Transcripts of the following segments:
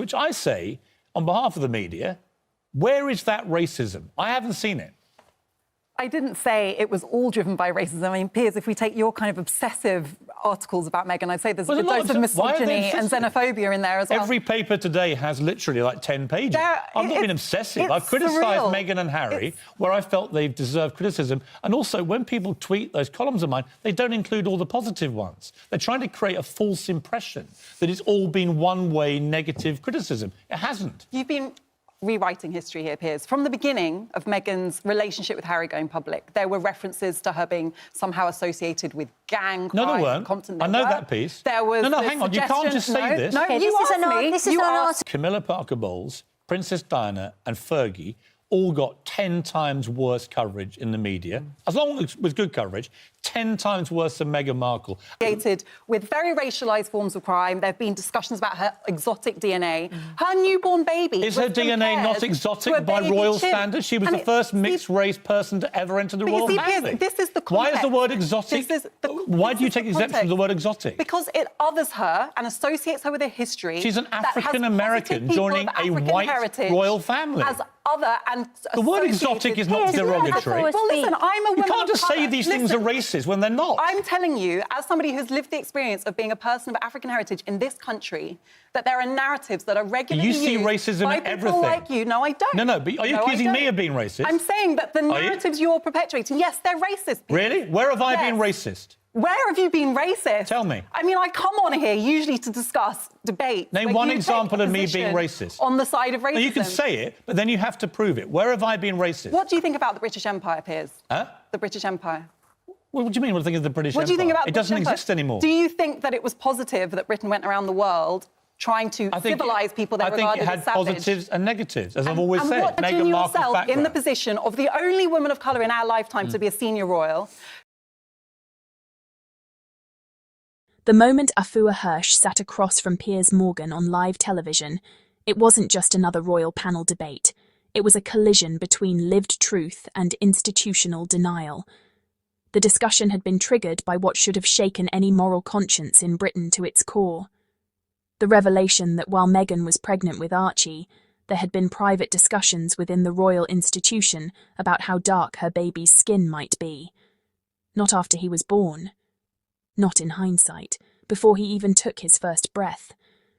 Which I say, on behalf of the media, where is that racism? I haven't seen it. I didn't say it was all driven by racism. I mean, Piers, if we take your kind of obsessive articles about Meghan, I'd say there's a dose of misogyny and xenophobia in there as well. Every paper today has literally like 10 pages. I've not been obsessive. I've criticised Meghan and Harry where I felt they've deserved criticism. And also, when people tweet those columns of mine, they don't include all the positive ones. They're trying to create a false impression that it's all been one-way negative criticism. It hasn't. You've been rewriting history here, Piers. From the beginning of Meghan's relationship with Harry going public, there were references to her being somehow associated with gang crime. No, there weren't. I know that piece. There was no, hang on. You can't just say this. No, okay, you asked me. Camilla Parker Bowles, Princess Diana and Fergie all got 10 times worse coverage in the media, as long as it was good coverage, 10 times worse than Meghan Markle. With very racialised forms of crime. There have been discussions about her exotic DNA. Her newborn baby Is her DNA not exotic by royal standards? She was the first mixed-race person to ever enter the royal family. This is the context. Why is the word exotic? Why do you take exception to the word exotic? Because it others her and associates her with a history. She's an African-American joining a white royal family. As other and the word exotic is not derogatory. Well, listen, I'm a woman. You can't just say these things are racist when they're not. I'm telling you, as somebody who's lived the experience of being a person of African heritage in this country, that there are narratives that are regularly used. You see racism in everything. People like you. No, I don't. No, but are you accusing me of being racist? I'm saying that the narratives you're perpetuating, yes, they're racist. Really? Where have I been racist? Where have you been racist? Tell me. I mean, I come on here usually to discuss debate. Name one example of me being racist. On the side of racism. No, you can say it, but then you have to prove it. Where have I been racist? What do you think about the British Empire, Piers? Huh? The British Empire. What do you mean? What do you think of the British Empire? What do you think about it doesn't exist anymore. Do you think that it was positive that Britain went around the world trying to civilise people that regarded as savage? I think it had positives and negatives, as I've always said. And what putting yourself in the position of the only woman of colour in our lifetime to be a senior royal. The moment Afua Hirsch sat across from Piers Morgan on live television, it wasn't just another royal panel debate. It was a collision between lived truth and institutional denial. The discussion had been triggered by what should have shaken any moral conscience in Britain to its core. The revelation that while Meghan was pregnant with Archie, there had been private discussions within the royal institution about how dark her baby's skin might be. Not after he was born. Not in hindsight, before he even took his first breath,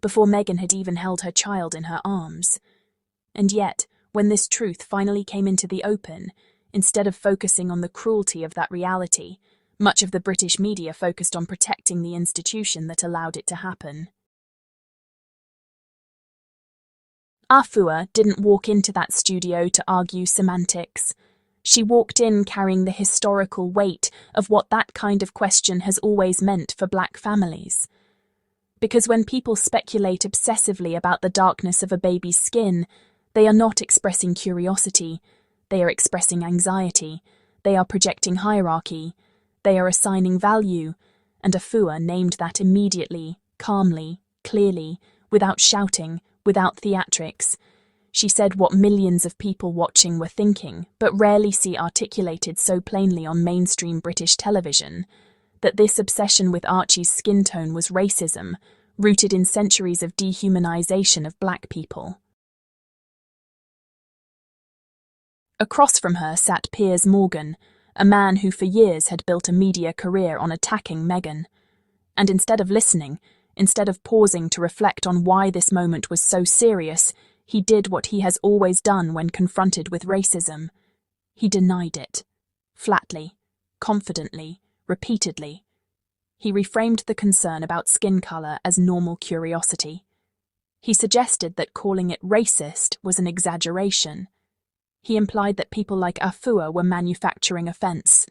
before Meghan had even held her child in her arms. And yet, when this truth finally came into the open, instead of focusing on the cruelty of that reality, much of the British media focused on protecting the institution that allowed it to happen. Afua didn't walk into that studio to argue semantics. She walked in carrying the historical weight of what that kind of question has always meant for black families. Because when people speculate obsessively about the darkness of a baby's skin, they are not expressing curiosity, they are expressing anxiety, they are projecting hierarchy, they are assigning value, and Afua named that immediately, calmly, clearly, without shouting, without theatrics. She said what millions of people watching were thinking, but rarely see articulated so plainly on mainstream British television, that this obsession with Archie's skin tone was racism, rooted in centuries of dehumanisation of black people. Across from her sat Piers Morgan, a man who for years had built a media career on attacking Meghan. And instead of listening, instead of pausing to reflect on why this moment was so serious, he did what he has always done when confronted with racism. He denied it. Flatly, confidently, repeatedly. He reframed the concern about skin colour as normal curiosity. He suggested that calling it racist was an exaggeration. He implied that people like Afua were manufacturing offence.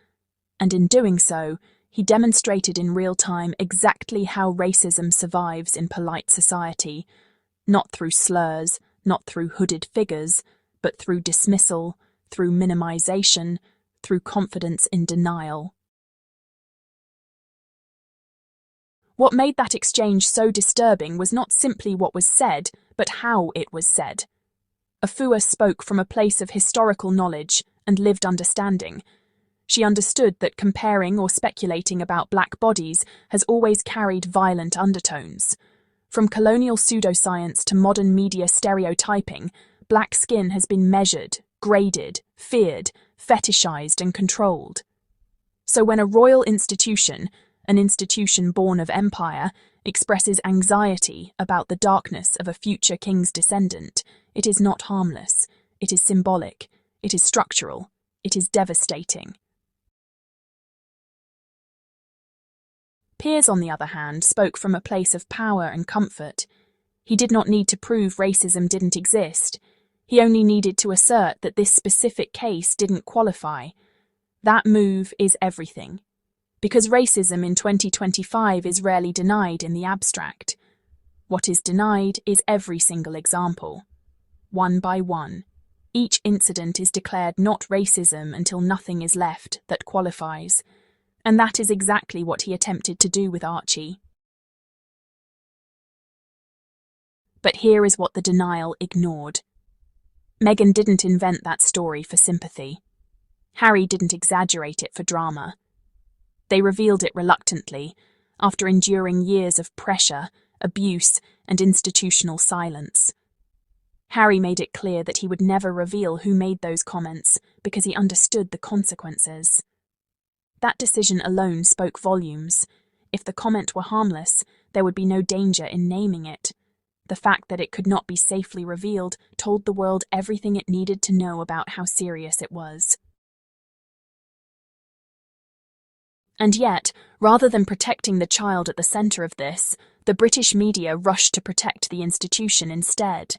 And in doing so, he demonstrated in real time exactly how racism survives in polite society, not through slurs, not through hooded figures, but through dismissal, through minimisation, through confidence in denial. What made that exchange so disturbing was not simply what was said, but how it was said. Afua spoke from a place of historical knowledge and lived understanding. She understood that comparing or speculating about black bodies has always carried violent undertones. From colonial pseudoscience to modern media stereotyping, black skin has been measured, graded, feared, fetishized, and controlled. So when a royal institution, an institution born of empire, expresses anxiety about the darkness of a future king's descendant, it is not harmless, it is symbolic, it is structural, it is devastating. Piers, on the other hand, spoke from a place of power and comfort. He did not need to prove racism didn't exist. He only needed to assert that this specific case didn't qualify. That move is everything. Because racism in 2025 is rarely denied in the abstract. What is denied is every single example. One by one. Each incident is declared not racism until nothing is left that qualifies. And that is exactly what he attempted to do with Archie. But here is what the denial ignored. Meghan didn't invent that story for sympathy. Harry didn't exaggerate it for drama. They revealed it reluctantly, after enduring years of pressure, abuse, and institutional silence. Harry made it clear that he would never reveal who made those comments because he understood the consequences. That decision alone spoke volumes. If the comment were harmless, there would be no danger in naming it. The fact that it could not be safely revealed told the world everything it needed to know about how serious it was. And yet, rather than protecting the child at the centre of this, the British media rushed to protect the institution instead.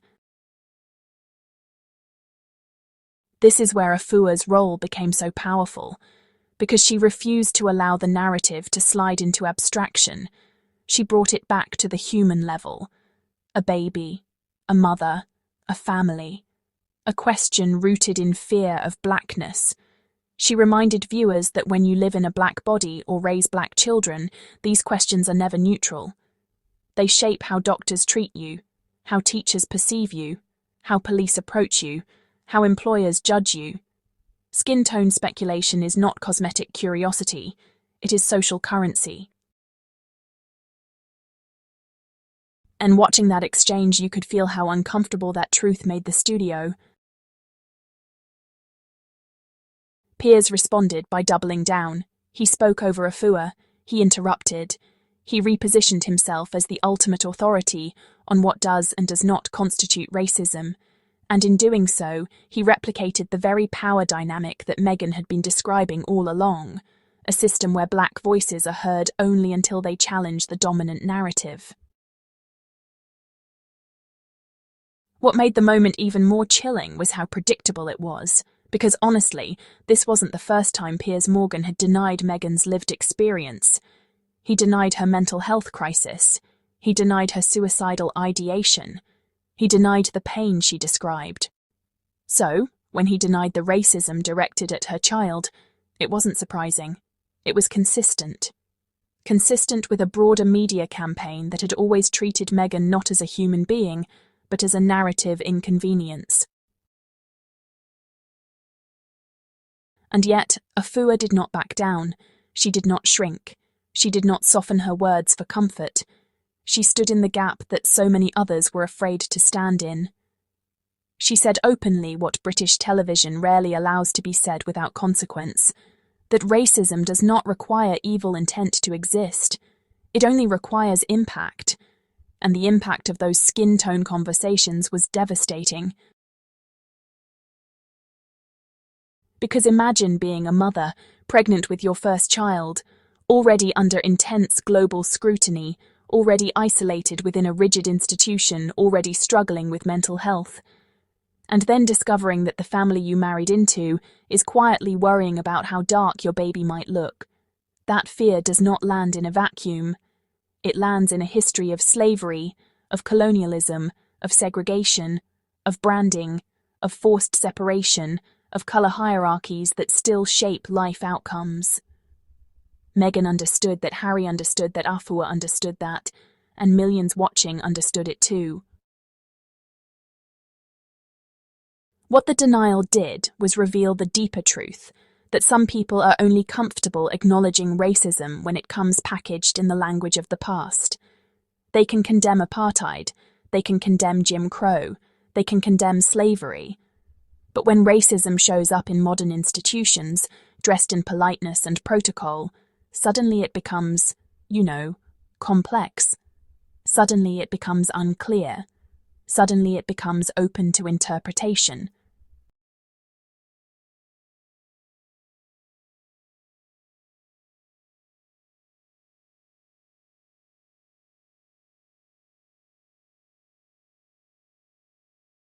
This is where Afua's role became so powerful. Because she refused to allow the narrative to slide into abstraction, she brought it back to the human level. A baby, a mother, a family, a question rooted in fear of blackness. She reminded viewers that when you live in a black body or raise black children, these questions are never neutral. They shape how doctors treat you, how teachers perceive you, how police approach you, how employers judge you. Skin tone speculation is not cosmetic curiosity, it is social currency. And watching that exchange, you could feel how uncomfortable that truth made the studio. Piers responded by doubling down. He spoke over Afua. He interrupted. He repositioned himself as the ultimate authority on what does and does not constitute racism. And in doing so, he replicated the very power dynamic that Meghan had been describing all along, a system where black voices are heard only until they challenge the dominant narrative. What made the moment even more chilling was how predictable it was, because honestly, this wasn't the first time Piers Morgan had denied Meghan's lived experience. He denied her mental health crisis. He denied her suicidal ideation. He denied the pain she described. So, when he denied the racism directed at her child, it wasn't surprising. It was consistent. Consistent with a broader media campaign that had always treated Meghan not as a human being, but as a narrative inconvenience. And yet, Afua did not back down. She did not shrink. She did not soften her words for comfort. She stood in the gap that so many others were afraid to stand in. She said openly what British television rarely allows to be said without consequence, that racism does not require evil intent to exist. It only requires impact. And the impact of those skin tone conversations was devastating. Because imagine being a mother, pregnant with your first child, already under intense global scrutiny, already isolated within a rigid institution, already struggling with mental health, and then discovering that the family you married into is quietly worrying about how dark your baby might look. That fear does not land in a vacuum. It lands in a history of slavery, of colonialism, of segregation, of branding, of forced separation, of colour hierarchies that still shape life outcomes. Meghan understood that Harry understood that Afua understood that, and millions watching understood it too. What the denial did was reveal the deeper truth, that some people are only comfortable acknowledging racism when it comes packaged in the language of the past. They can condemn apartheid, they can condemn Jim Crow, they can condemn slavery. But when racism shows up in modern institutions, dressed in politeness and protocol, suddenly it becomes, complex. Suddenly it becomes unclear. Suddenly it becomes open to interpretation.